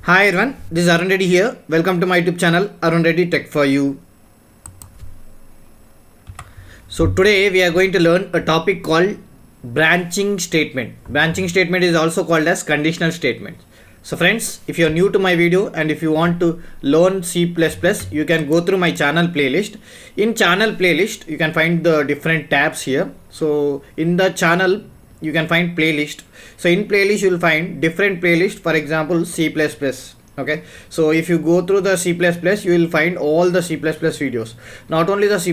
Hi everyone, this is Arun Reddy here. Welcome to my YouTube channel Arun Reddy Tech for You. So today we are going to learn a topic called branching statement. Branching statement is also called as conditional statement. So friends, if you are new to my video and if you want to learn C++, you can go through my channel playlist. In channel playlist, you can find the different tabs here. So in the channel, you can find playlist. So in playlist you will find different playlist, for example C++. Okay, so if you go through the C++, you will find all the C++ videos, not only the C++.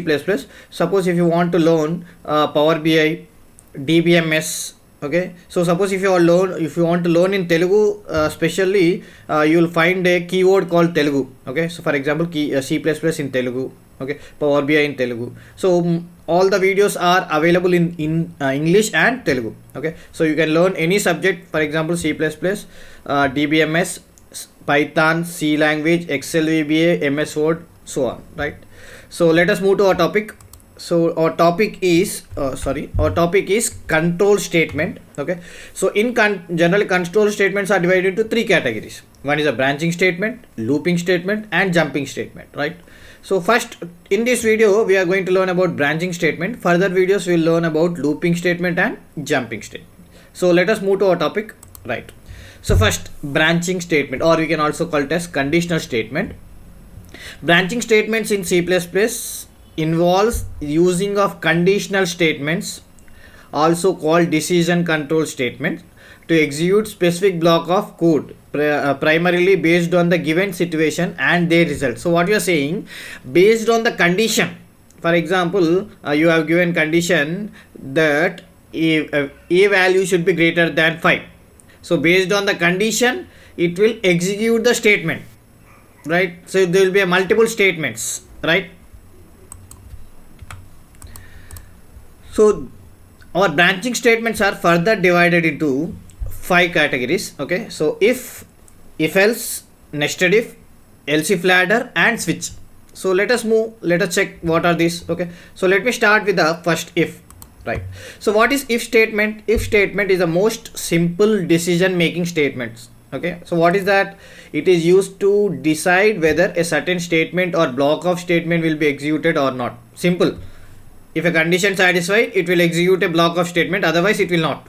Suppose if you want to learn Power BI, DBMS. Okay, so suppose if you want to learn in Telugu, especially you will find a keyword called Telugu. Okay, so for example C++ in Telugu. Okay, Power BI in Telugu. So all the videos are available in English and Telugu. Okay, so you can learn any subject, for example C++, DBMS, Python, C language, Excel VBA, MS Word, so on, right? So let us move to our topic. So our topic is control statement. Okay, so in generally control statements are divided into three categories. One is a branching statement, looping statement, and jumping statement, right? So first, in this video we are going to learn about branching statement. Further videos we will learn about looping statement and jumping statement. So let us move to our topic, right? So first, branching statement, or we can also call it as conditional statement. Branching statements in C++ involves using of conditional statements, also called decision control statements, to execute specific block of code primarily based on the given situation and their result. So what you are saying, based on the condition, for example you have given condition that a value should be greater than 5. So based on the condition, it will execute the statement, right? So there will be a multiple statements, right? So our branching statements are further divided into 5 categories. Okay, so if else, nested if ladder, and switch. So let us check what are these. Okay, so let me start with the first if. Right. So what is if statement? If statement is the most simple decision making statements. Okay. So what is that? It is used to decide whether a certain statement or block of statement will be executed or not. Simple. If a condition satisfied, it will execute a block of statement. Otherwise, it will not.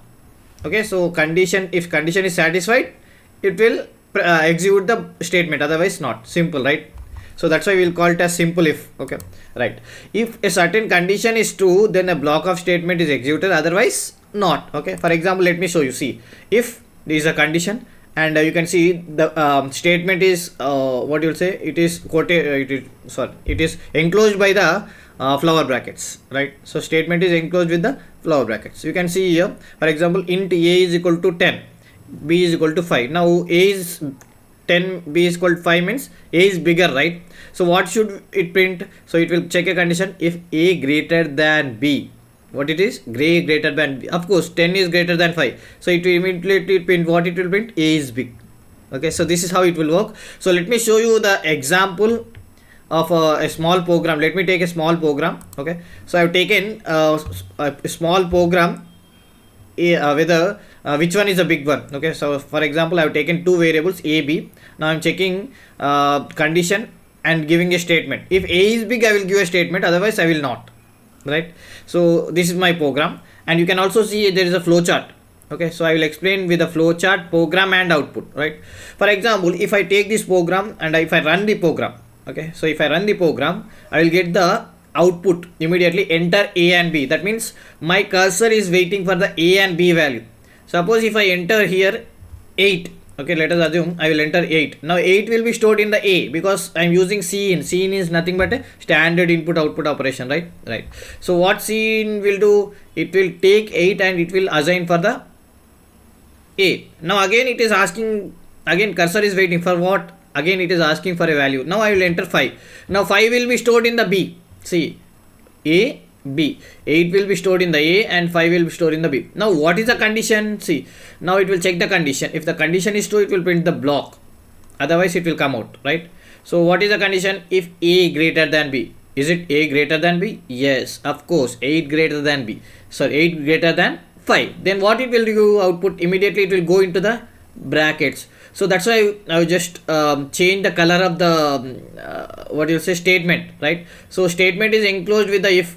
Okay. So if condition is satisfied, it will execute the statement. Otherwise, not. Simple, right? So that's why we'll call it as simple if. Okay, right. If a certain condition is true, then a block of statement is executed, otherwise not. Okay, for example, let me show you. See, if there is a condition and you can see the statement is what you will say, it is quoted, it is enclosed by the flower brackets, right? So statement is enclosed with the flower brackets. You can see here, for example, int a is equal to 10, b is equal to 5. Now a is 10, b is equal to 5 means a is bigger, right? So what should it print? So it will check a condition if a greater than b. What it is? Greater than b. Of course 10 is greater than 5. So it will immediately print what it will print? A is big. Okay, so this is how it will work. So let me show you the example of a small program. Let me take a small program. Okay, so I have taken a small program, whether which one is a big one. Okay, so for example I have taken two variables a, b. Now I am checking condition and giving a statement. If a is big, I will give a statement, otherwise I will not, right? So this is my program, and you can also see there is a flow chart. Okay, so I will explain with the flow chart, program and output, right? For example, if I take this program and if I run the program, okay, so if I run the program, I will get the output immediately, enter a and b. That means my cursor is waiting for the a and b value. Suppose if I enter here 8, okay, let us assume I will enter 8. Now 8 will be stored in the a because I am using cin. Cin is nothing but a standard input output operation, right? Right. So what cin will do? It will take 8 and it will assign for the a. Now again it is asking, again cursor is waiting for what? Again it is asking for a value. Now I will enter 5. Now 5 will be stored in the b. See, a, b. 8 will be stored in the a and 5 will be stored in the b. Now what is the condition? See, now it will check the condition. If the condition is true, it will print the block, otherwise it will come out, right? So what is the condition? If a greater than b. Is it a greater than b? Yes, of course, 8 greater than b. So 8 greater than 5. Then what it will do output? Immediately it will go into the brackets. So that's why I just change the color of the what you say statement, right? So statement is enclosed with the if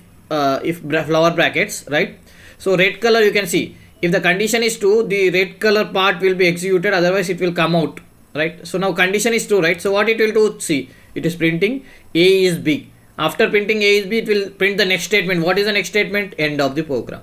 flower brackets, right? So red color you can see, if the condition is true, the red color part will be executed, otherwise it will come out, right? So now condition is true, right? So what it will do, see, it is printing A is big. After printing A is big, it will print the next statement. What is the next statement? End of the program,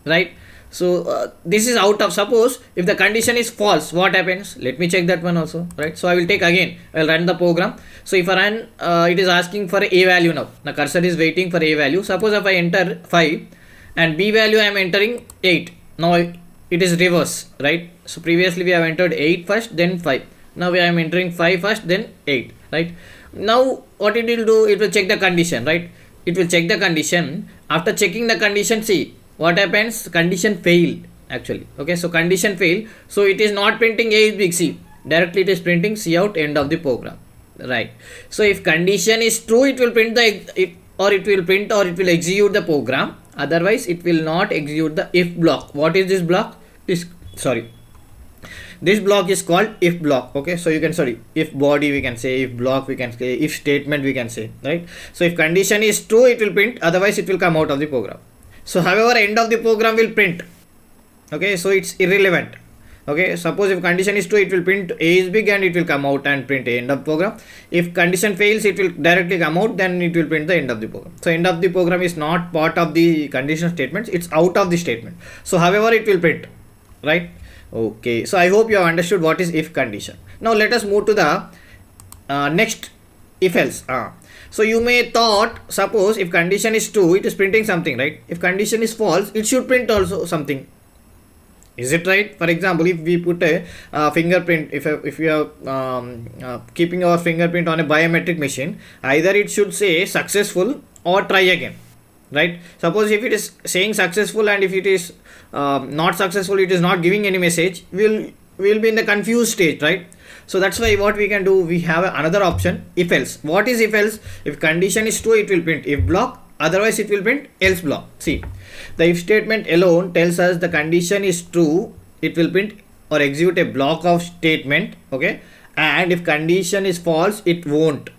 right? So this is out of, suppose if the condition is false, what happens? Let me check that one also, right? So I will take again, I will run the program. So if I run, it is asking for a value now. The cursor is waiting for a value. Suppose if I enter 5 and B value I am entering 8. Now it is reverse, right? So previously we have entered 8 first, then 5. Now we are entering 5 first, then 8, right? Now what it will do, it will check the condition, right? It will check the condition. After checking the condition, see what happens, condition failed actually, okay? So condition failed, so it is not printing A is big, C, directly it is printing C out, end of the program, right? So if condition is true, it will print it will execute the program, otherwise it will not execute the if block. What is this block? This block is called if block, okay? So you can, if body we can say, if block we can say, if statement we can say, right? So if condition is true, it will print, otherwise it will come out of the program. So however, end of the program will print, okay? So it's irrelevant, okay? Suppose if condition is true, it will print A is big and it will come out and print end of program. If condition fails, it will directly come out, then it will print the end of the program. So end of the program is not part of the conditional statements, it's out of the statement. So however, it will print, right? Okay, so I hope you have understood what is if condition. Now let us move to the next if else. So you may thought, suppose if condition is true, it is printing something, right? If condition is false, it should print also something. Is it right? For example, if we put a fingerprint, if we are keeping our fingerprint on a biometric machine, either it should say successful or try again, right? Suppose if it is saying successful and if it is not successful, it is not giving any message, we'll be in the confused state, right? So that's why what we can do, we have another option, if else. What is if else? If condition is true, it will print if block, otherwise it will print else block. See, the if statement alone tells us the condition is true, it will print or execute a block of statement, okay? And if condition is false, it won't,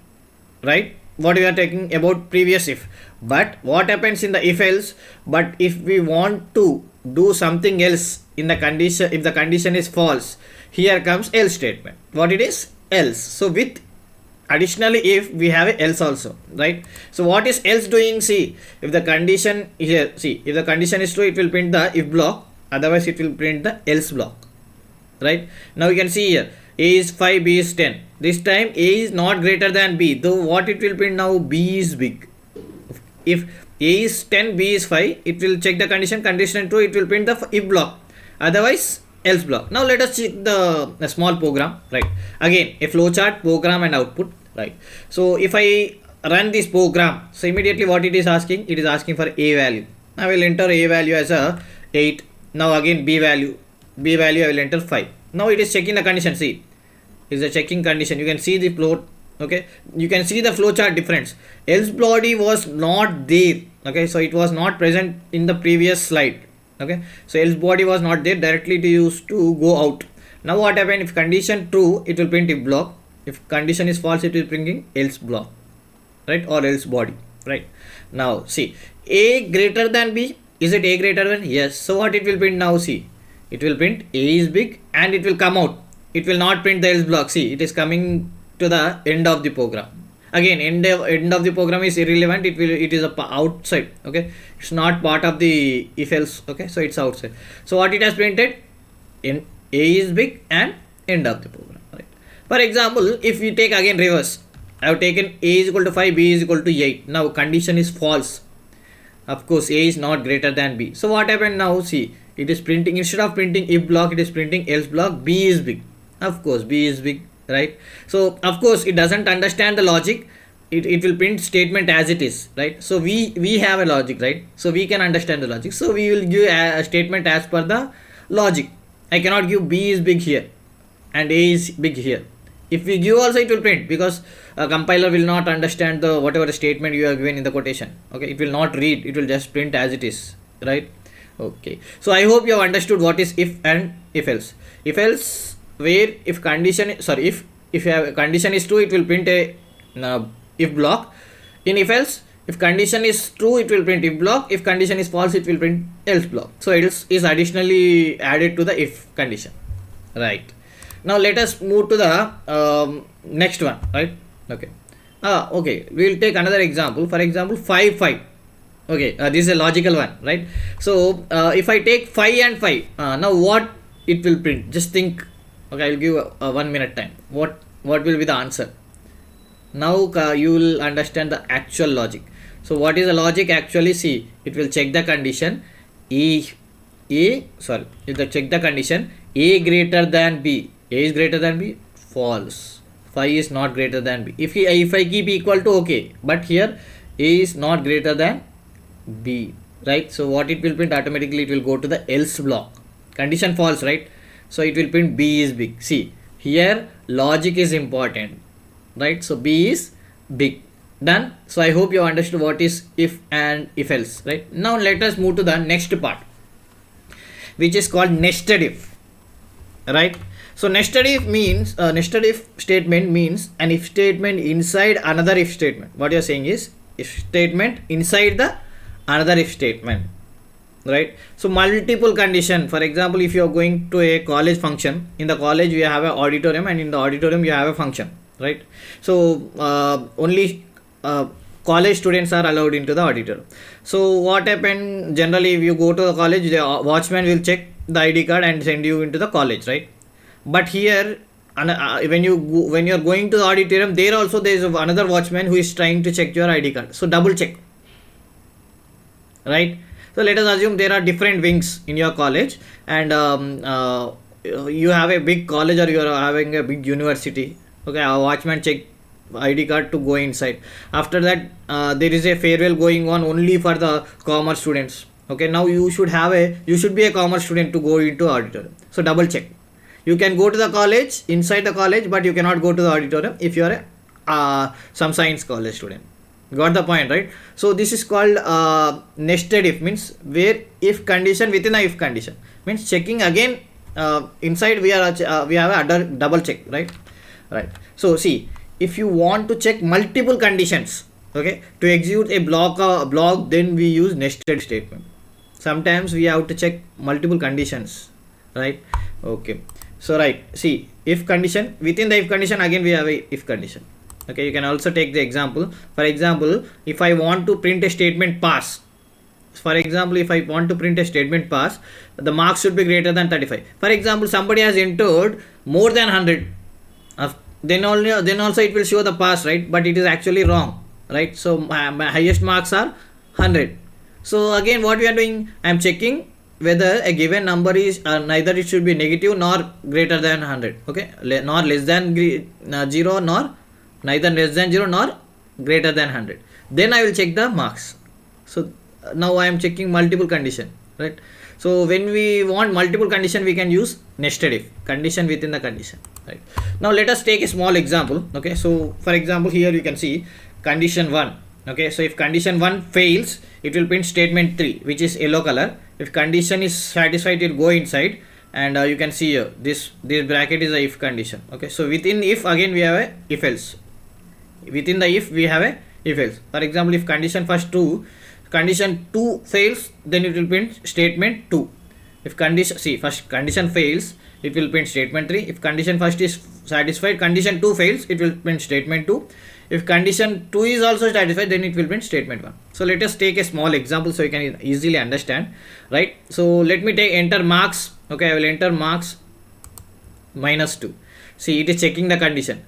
right? What we are talking about previous if. But what happens in the if else? But if we want to do something else in the condition, if the condition is false, here comes else statement. What it is? Else. So with additionally if, we have a else also, right? So what is else doing? See, if the condition here, see, if the condition is true, it will print the if block, otherwise it will print the else block, right? Now you can see here, A is 5, B is 10. This time A is not greater than B, though what it will print now, B is big. If A is 10, B is 5, it will check the condition true, it will print the if block, otherwise else block. Now let us check the small program, right? Again, a flowchart, program and output, right? So if I run this program, so immediately what it is asking? It is asking for A value. I will enter A value as a 8. Now again B value I will enter 5. Now it is checking the condition. See, is a checking condition. You can see the float, okay? You can see the flowchart difference. Else body was not there, okay? So it was not present in the previous slide. Okay, so else body was not there, directly it used to go out. Now what happened? If condition true, it will print if block. If condition is false, it will printing else block, right? Or else body, right? Now see, A greater than B. Is it A greater than? Yes. So what it will print now? See, it will print A is big and it will come out. It will not print the else block. See, it is coming to the end of the program. Again, end of the program is irrelevant. It is outside, okay? It's not part of the if else, okay? So it's outside. So what it has printed? In A is big and end of the program, right? For example, if we take again reverse, I have taken A is equal to 5, B is equal to 8. Now condition is false. Of course, A is not greater than B. So what happened now? See, it is printing, instead of printing if block, it is printing else block. B is big. Of course, B is big, right? So of course it doesn't understand the logic. It will print statement as it is, right? So we have a logic, right? So we can understand the logic. So we will give a statement as per the logic. I cannot give B is big here and A is big here. If we give also, it will print, because a compiler will not understand the whatever statement you have given in the quotation, okay? It will not read, it will just print as it is, right? Okay, so I hope you have understood what is if and if else. If else where if condition, sorry, if you have condition is true, it will print a if block. In if else, if condition is true, it will print if block. If condition is false, it will print else block. So else is additionally added to the if condition, right? Now let us move to the next one, right? Okay. Okay, we will take another example. For example, 5 5. Okay, this is a logical one, right? So if I take 5 and 5, now what it will print? Just think. Okay, I will give 1 minute time. What will be the answer? Now you will understand the actual logic. So what is the logic? Actually, see, it will check the condition if check the condition A greater than B. A is greater than B, false. 5 is not greater than B. If I keep equal to, okay, but here A is not greater than B, right? So what it will print automatically, it will go to the else block. Condition false, right? So it will print B is big. See, here logic is important, right? So B is big. Done. So I hope you understood what is if and if else, right? Now let us move to the next part, which is called nested if, right? So nested if means nested if statement means an if statement inside another if statement. What you are saying is if statement inside the another if statement, right? So multiple condition. For example, if you are going to a college function, in the college we have an auditorium, and in the auditorium you have a function, right? So only college students are allowed into the auditorium. So what happened generally, if you go to the college, the watchman will check the ID card and send you into the college, right? But here when you are going to the auditorium, there is another watchman who is trying to check your ID card. So double check, right? So let us assume there are different wings in your college, and you have a big college or you are having a big university. Okay, a watchman check ID card to go inside. After that, there is a farewell going on only for the commerce students. Okay, now you should be a commerce student to go into auditorium. So double check. You can go to the college, inside the college, but you cannot go to the auditorium if you are a some science college student. Got the point, right? So this is called nested if, means where if condition within a if condition, means checking again inside we have a double check, right? So see, if you want to check multiple conditions, okay, to execute a block, then we use nested statement. Sometimes we have to check multiple conditions, right? Okay, so right, see, if condition, within the if condition again we have a if condition. Okay, you can also take the example. For example, if I want to print a statement pass, the marks should be greater than 35. For example, somebody has entered more than 100, then also it will show the pass, right? But it is actually wrong, right? So my highest marks are 100. So again, what we are doing, I am checking whether a given number is neither it should be negative nor greater than 100. Okay, nor less than 0, nor neither less than 0 nor greater than 100. Then I will check the marks. So now I am checking multiple condition, right? So when we want multiple condition, we can use nested if, condition within the condition, right? Now let us take a small example. Okay, so for example, here you can see condition 1. Okay, so if condition 1 fails, it will print statement 3, which is yellow color. If condition is satisfied, it will go inside, and you can see here this bracket is a if condition. Okay, so within if again we have a if else. Within the if we have a if else. For example, if condition 2 fails, then it will print statement 2. If condition fails, it will print statement 3. If condition first is satisfied, condition 2 fails, it will print statement 2. If condition 2 is also satisfied, then it will print statement 1. So let us take a small example so you can easily understand, right? So let me enter marks. Okay, I will enter marks -2. See, it is checking the condition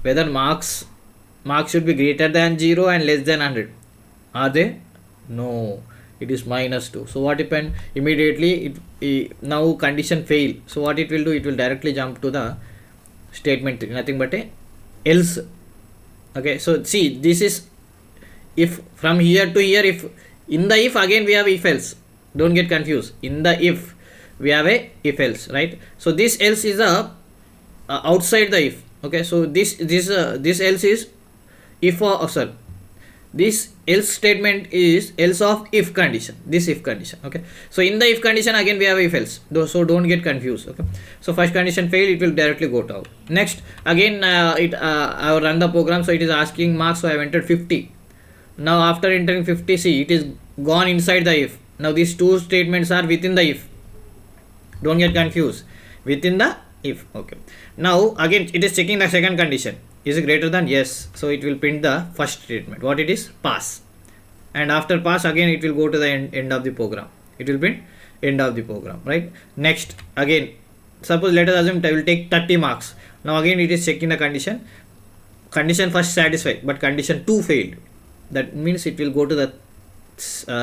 whether marks should be greater than 0 and less than 100. Are they? No, it is -2. So what happened? Immediately now condition fail. So what it will do? It will directly jump to the statement 3, nothing but a else. Okay, so see, this is if from here to here. If in the if again we have if else. Don't get confused. In the if we have a if else, right? So this else is outside the if. Okay, so this else is if This else statement is else of if condition, this if condition. Okay, so in the if condition again we have if else, so don't get confused. Okay, so first condition failed, it will directly go to out. Next again I will run the program, so it is asking marks, so I have entered 50. Now after entering 50, see it is gone inside the if. Now these two statements are within the if, don't get confused, within the if. Okay, now again it is checking the second condition, is it greater than? Yes, so it will print the first statement, what it is, pass. And after pass again it will go to the end of the program, it will print end of the program, right? Next again, suppose let us assume I will take 30 marks. Now again it is checking the condition, condition first satisfied but condition 2 failed, that means it will go to the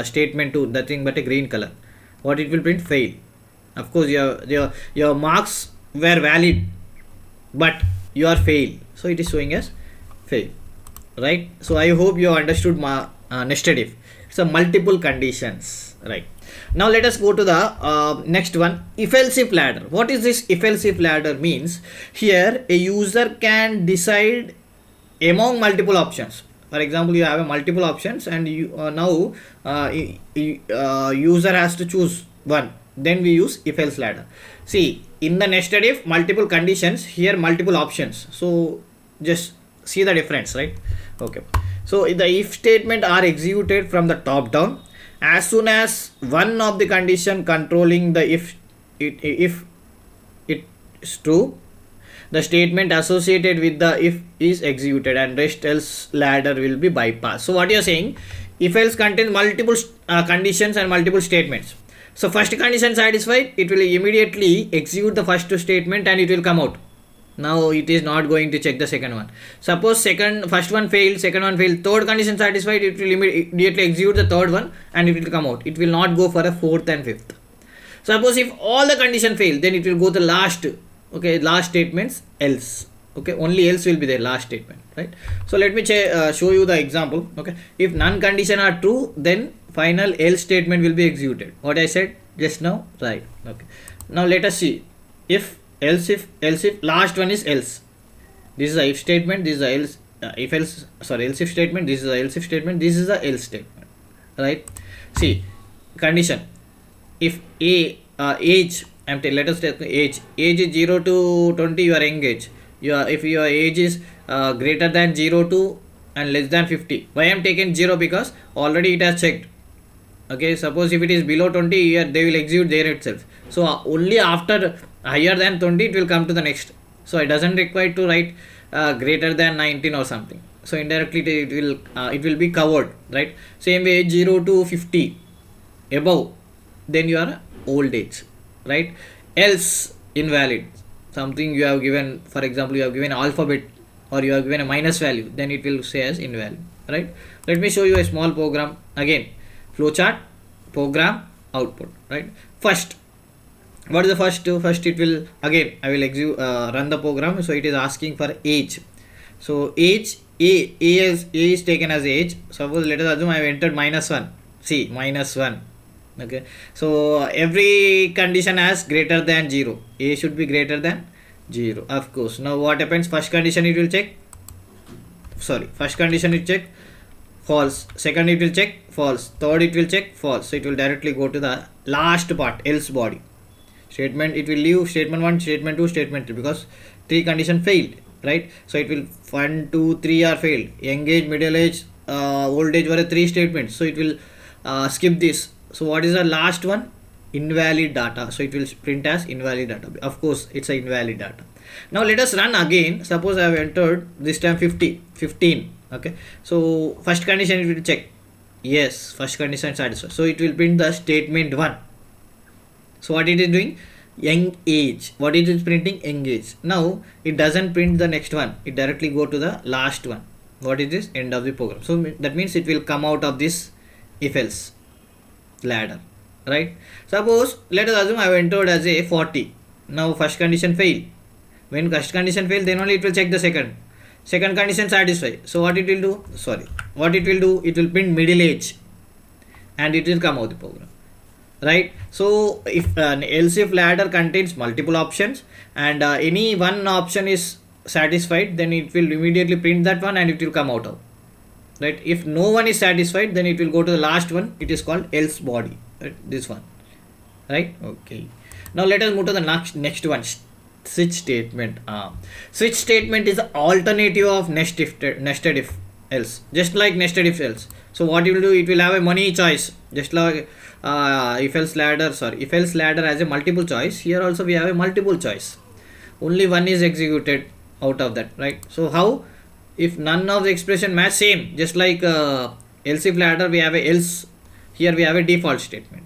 statement 2, that thing but a green color, what it will print, fail. Of course your marks were valid but you are fail, so it is showing as fail, right? So I hope you understood nested if. It's a multiple conditions, right? Now let us go to the next one, if else if ladder. What is this if else if ladder? Means here a user can decide among multiple options. For example, you have a multiple options and you now user has to choose one, then we use if else ladder. See, in the nested if multiple conditions, here multiple options, so just see the difference, right? Okay, so the if statement are executed from the top down. As soon as one of the condition controlling the if it is true, the statement associated with the if is executed and rest else ladder will be bypassed. So what you are saying, if else contains multiple conditions and multiple statements. So first condition satisfied, it will immediately execute the first statement and it will come out. Now it is not going to check the second one. Suppose first one failed, second one failed, third condition satisfied, it will immediately execute the third one and it will come out. It will not go for a fourth and fifth. Suppose if all the condition fail, then it will go to last. Okay, last statements else. Okay, only else will be there, last statement, right? So let me show you the example. Okay, if none condition are true, then final else statement will be executed, what I said just now, right? Okay, now let us see, if else if last one is else, this is the if statement, this is the else else if statement, this is the else if statement, this is the else statement, right? See, condition, if age, let us take age is 0 to 20, you are engaged. If your age is greater than 0 to and less than 50, why I am taken 0? Because already it has checked. Okay, suppose if it is below 20, here they will execute there itself. So only after higher than 20 it will come to the next. So it doesn't require to write greater than 19 or something. So indirectly it will be covered, right? Same way 0 to 50 above, then you are old age, right? Else invalid, something you have given, for example you have given alphabet or you have given a minus value, then it will say as invalid, right? Let me show you a small program again, flowchart, program, output, right? First, what is the first? First it will, again I will run the program. So it is asking for age. So age, a is taken as age. Suppose let us assume I have entered -1. See, -1. Okay, so every condition has greater than 0. A should be greater than 0, of course. Now what happens? First condition it will check, first condition it check false, second it will check false, third it will check false. So it will directly go to the last part, else body statement. It will leave statement 1, statement 2, statement 3, because 3 condition failed, right? So it will 1, 2, 3 are failed, young age, middle age, old age were 3 statements, so it will skip this. So what is the last one? Invalid data. So it will print as invalid data. Of course it's a invalid data. Now let us run again. Suppose I have entered this time 15. Okay, so first condition it will check, yes, first condition satisfied, so it will print the statement 1. So what it is doing? Young age. What it is printing? Young age. Now it doesn't print the next one, it directly go to the last one. What is this? End of the program. So that means it will come out of this if else ladder, right? Suppose let us assume I have entered as a 40. Now first condition fail. When first condition fail, then only it will check the second condition satisfied. So what it will do? It will print middle age and it will come out the program, right? So if an else if ladder contains multiple options and any one option is satisfied, then it will immediately print that one and it will come out of. right? If no one is satisfied, then it will go to the last one, it is called else body, right? This one, right? Okay, now let us move to the next one, switch statement. Switch statement is the alternative of nested if else, just like nested if else. So what you will do, it will have a money choice, just like if else ladder, if else ladder has a multiple choice. Here also we have a multiple choice, only one is executed out of that, right? So how, if none of the expression match, same, just like else if ladder we have a else, here we have a default statement.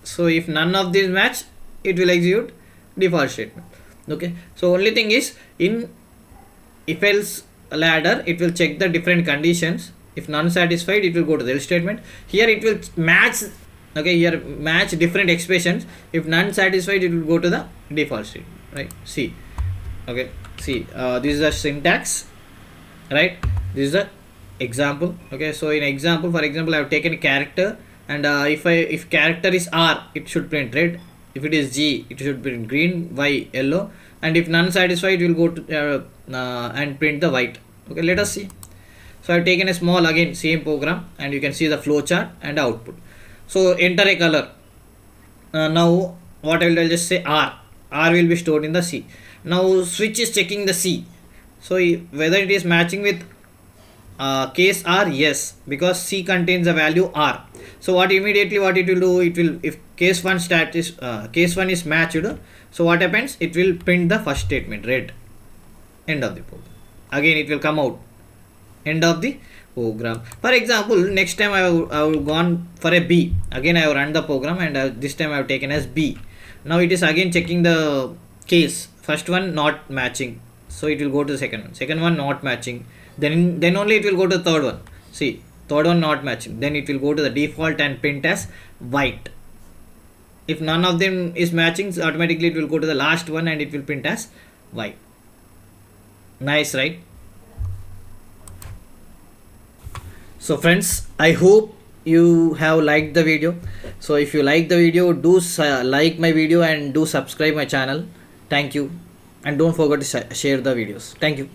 So if none of these match, it will execute default statement. Okay, so only thing is, in if else ladder it will check the different conditions. If none satisfied, it will go to the else statement. Here it will match, okay, here match different expressions. If none satisfied, it will go to the default statement, right? See, okay, see, this is the syntax, right? This is the example. Okay, so in example, for example, I have taken a character, and if character is R, it should print red. If it is G, it should print green, Y yellow, and if none satisfied, it will go to and print the white. Okay, let us see. So I have taken a small, again same program, and you can see the flow chart and output. So enter a color. Now what I'll just say R will be stored in the C. Now switch is checking the C. So whether it is matching with case R, yes, because C contains a value R. So what it will do, it will, if case 1 is matched, so what happens, it will print the first statement red, end of the program. Again it will come out, end of the program. For example, next time I have gone for a B, again I have run the program, and this time I have taken as B. Now it is again checking the case, first one not matching, so it will go to the second one not matching, then only it will go to the third one. See, third one not matching, then it will go to the default and print as white. If none of them is matching, so automatically it will go to the last one and it will print as white. Nice, right? So friends, I hope you have liked the video. So if you like the video, do like my video and do subscribe my channel. Thank you, and don't forget to share the videos. Thank you.